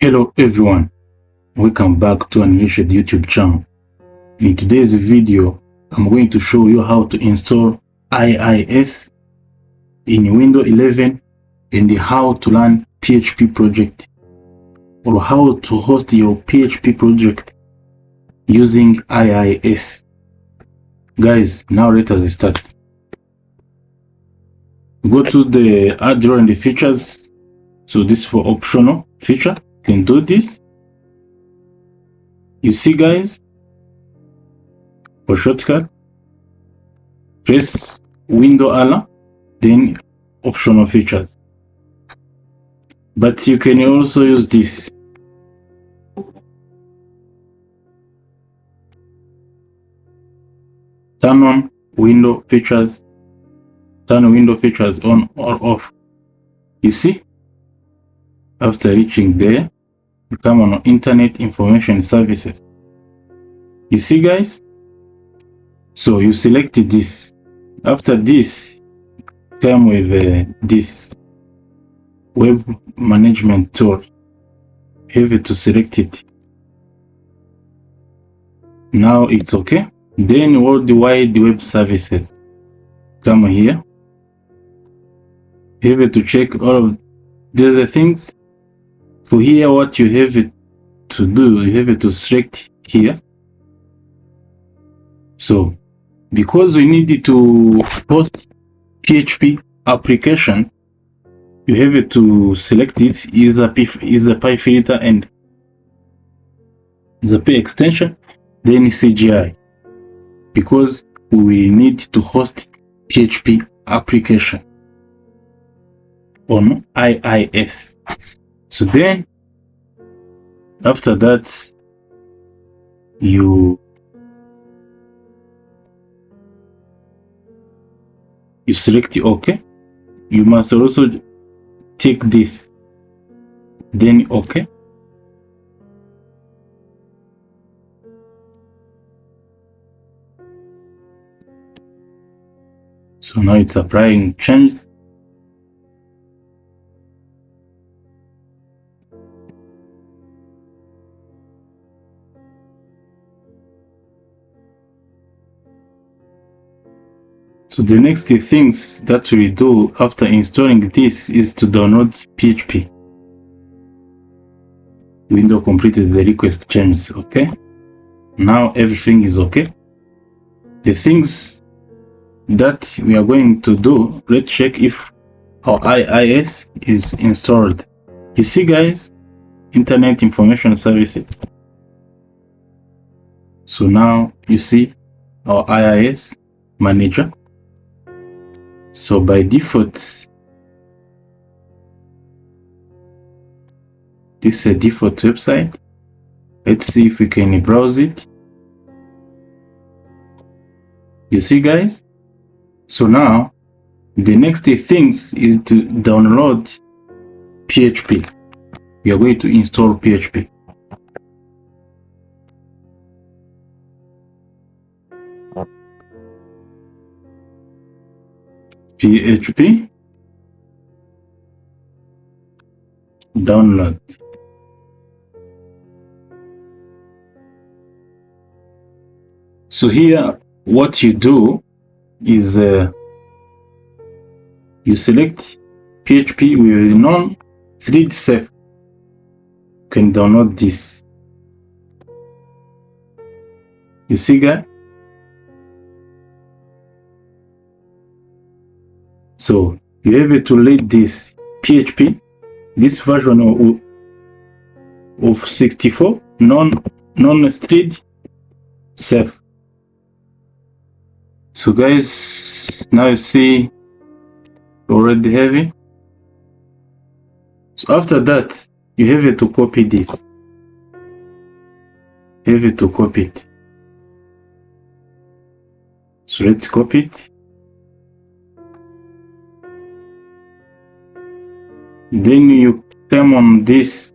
Hello everyone, welcome back to Unleashed YouTube channel. In today's video, I'm going to show you how to install IIS in Windows 11 and how to run PHP project or how to host your PHP project using IIS. Guys, now let us start. Go to the add drawer and the features. So this for optional feature. You can do this. You see guys, for shortcut, press window ala, then optional features. But you can also use this. Turn on window features, turn window features on or off. You see, after reaching there, you come on Internet Information Services. You see guys, so you selected this. After this, come with this web management tool. Have to select it. Now it's okay. Then worldwide web services, come here. Have to check all of these things. For here, what you have to do, you have to select here. So because we need to host PHP application, you have to select this is a pi filter and the P extension, then CGI, because we will need to host PHP application on IIS. So then after that, you select OK. You must also take this, then OK. So now it's applying changes. So the next things that we do after installing this is to download PHP. Windows completed the request changes. Okay, now everything is okay. The things that we are going to do, let's check if our IIS is installed. You see guys, Internet Information Services. So now you see our IIS Manager. So by default, this is a default website. Let's see if we can browse it. You see guys, so now the next things is to download PHP. We are going to install PHP. PHP download. So here what you do is you select PHP with non-thread safe. You can download this. You see guys? So you have to read this PHP, this version of 64 non-thread safe. So guys, now you see already have it. So after that, you have to copy this. You have to copy it. So let's copy it. Then you come on this.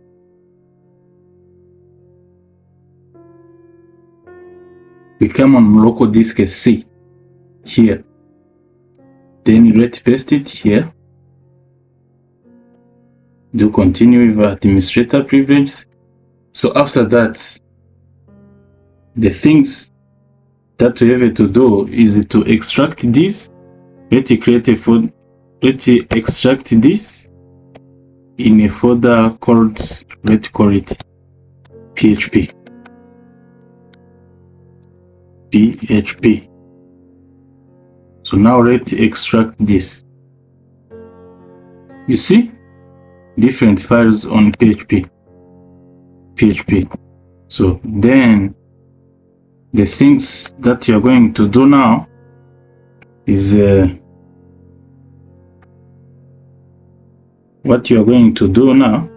We come on local disk C here. Then let's paste it here. do continue with administrator privileges. So after that, the things that we have to do is to extract this. Let's create a folder. Let's extract this in a folder called, let's call it PHP. So now let's extract this. You see different files on PHP. So then the things that you're going to do now is what you're going to do now.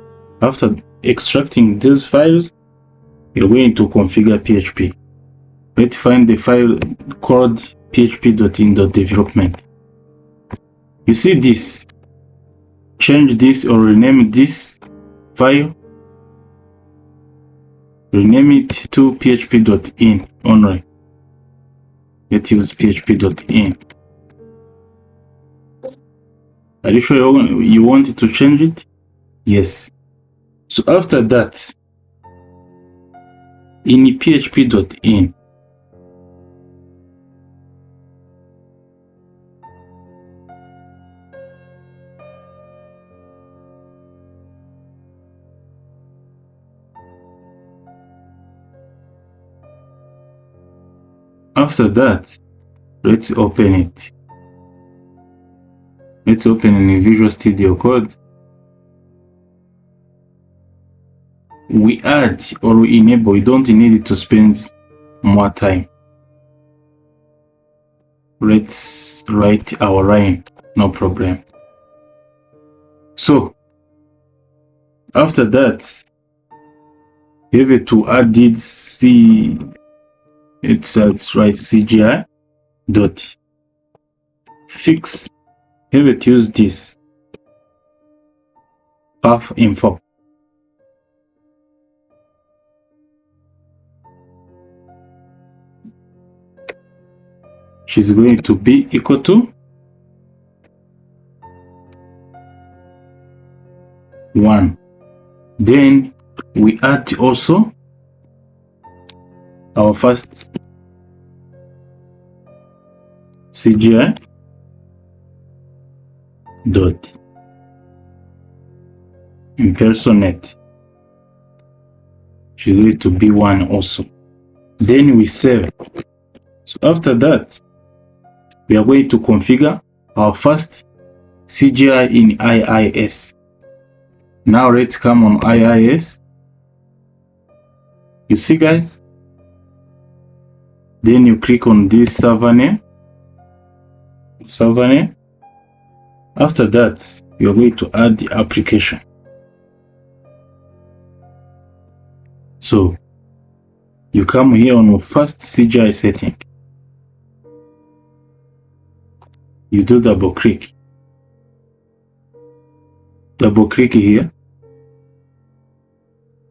After extracting these files, you're going to configure PHP. Let's find the file called php.in.development. You see this, change this or rename this file, rename it to php.in only. Let's use php.in. Are you sure you want to change it? Yes. So after that, in php.in, after that, let's open it. Let's open in Visual Studio Code. We add or we enable, we don't need to spend more time. Let's write our line, no problem. So after that, you have to add this let's write CGI dot fix. You have to use this path info. She's going to be equal to 1. Then we add also our first CGI dot impersonate. She's going to be 1 also. Then we save. So after that, we are going to configure our first CGI in IIS. Now let's come on IIS. You see, guys? Then you click on this server name. After that, you're going to add the application. So you come here on first CGI setting. You do double click here,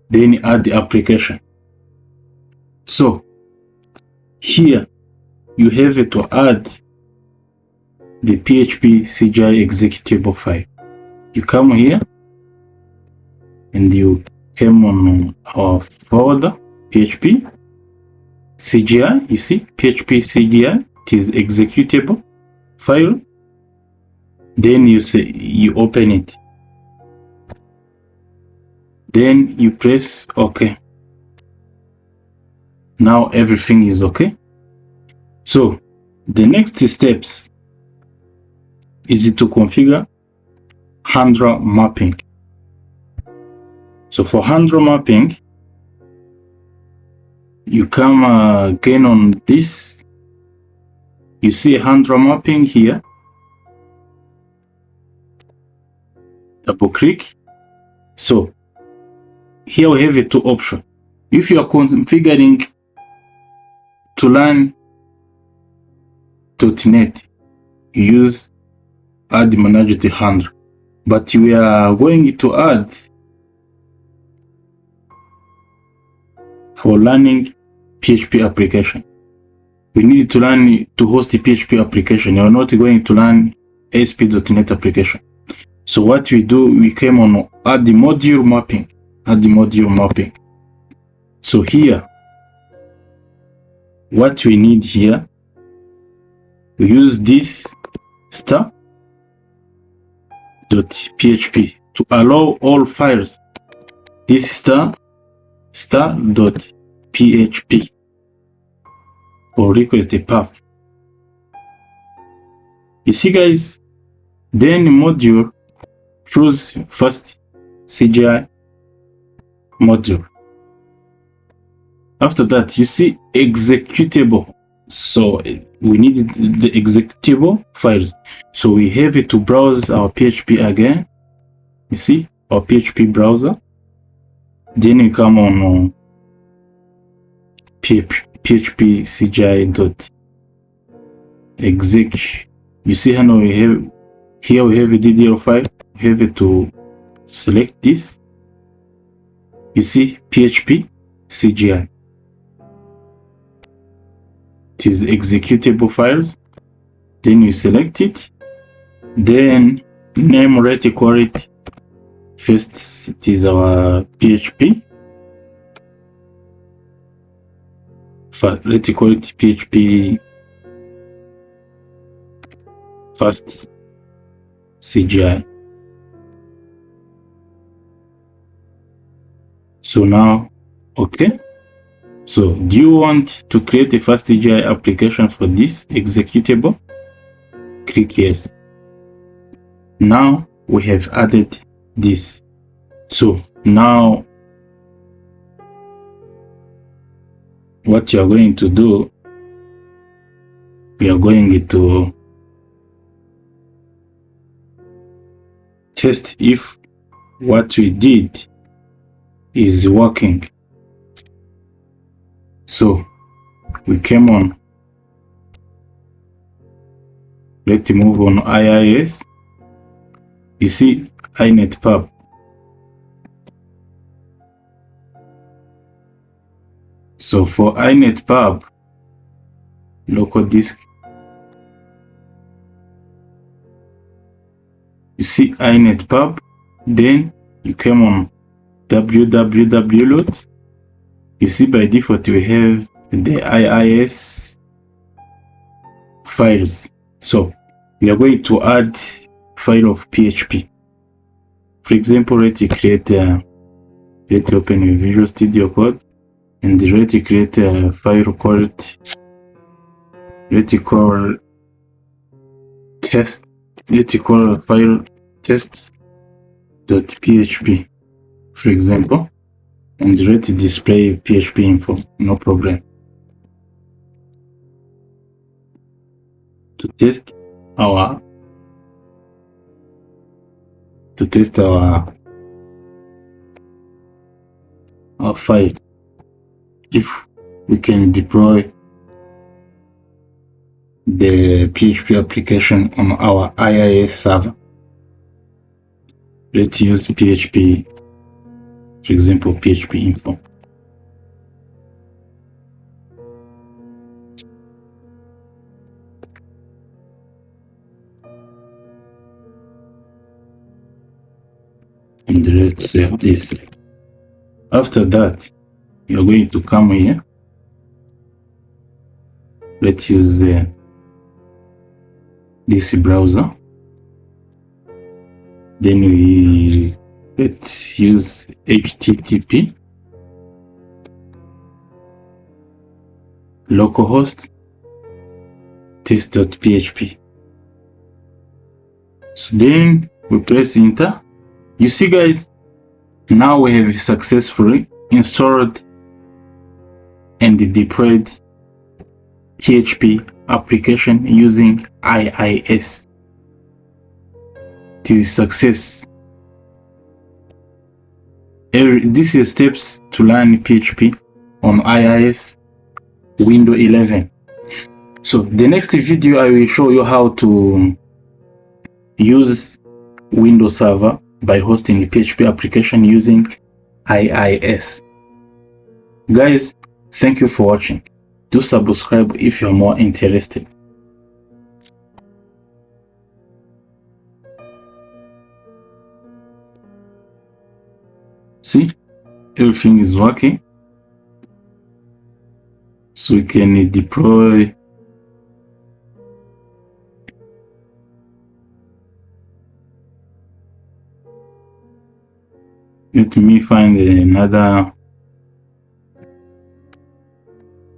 then add the application. So here you have to add the PHP CGI executable file. You come here and you came on our folder PHP CGI. You see PHP CGI, it is executable file. Then you open it, then you press OK. Now everything is okay. So the next steps is to configure handler mapping. So for handler mapping, you come again on this. You see handler mapping here. Double click. So here we have two options. If you are configuring to learn .NET, you use add manager handler. But we are going to add for learning PHP application. We need to learn to host the PHP application. You are not going to learn ASP.NET application. So what we do, we came on add the module mapping. So here, what we need here, we use this star.php to allow all files. This star.php or request the path. You see, guys, then module, choose first CGI module. After that, you see executable. So we need the executable files. So we have it to browse our PHP again. You see our PHP browser. Then we come on PHP CGI.exec. You see how we have here we have a DDL file. We have it to select this. You see PHP CGI. It is executable files. Then you select it. Then name rate equality. First, it is our PHP. Rate equality PHP first CGI. So now, okay. So do you want to create a fast CGI application for this executable? Click yes. Now we have added this. So now what you are going to do, we are going to test if what we did is working. So we came on, let's move on IIS. You see inetpub. So for inetpub, local disk, you see inetpub, then you came on www. You see by default we have the IIS files. So we are going to add file of PHP. For example, let's create let's open a Visual Studio Code and let's create a file called, let's call test, let's call a file test.php, for example, and let's display PHP info, no problem. To test our file, if we can deploy the PHP application on our IIS server. Let's use PHP, for example, PHP info. And let's save this. After that, you're going to come here. Let's use this browser. Then let's use HTTP localhost test.php. So then we press enter. You see, guys, now we have successfully installed and deployed PHP application using IIS. It is success. This is steps to learn PHP on IIS Windows 11. So the next video I will show you how to use Windows Server by hosting a PHP application using IIS. Guys, thank you for watching. Do subscribe if you're more interested. See, everything is working. So we can deploy let me find another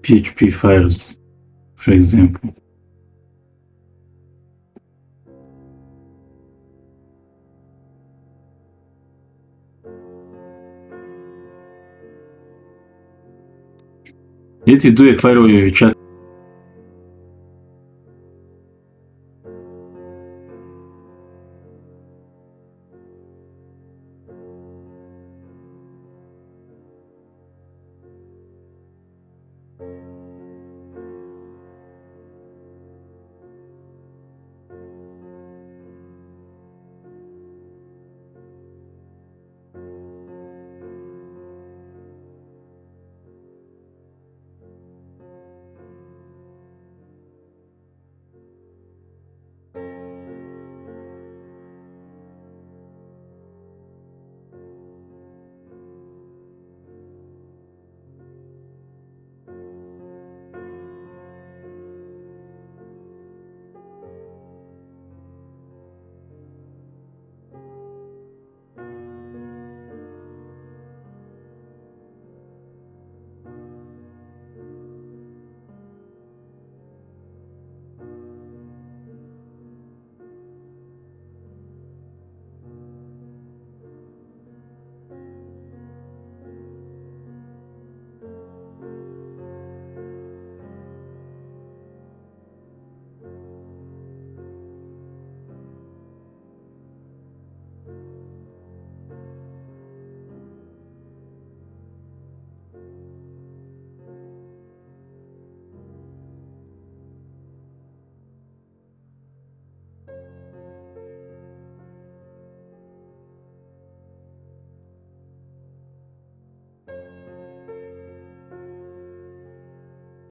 PHP files, for example. Let's do a file with chat.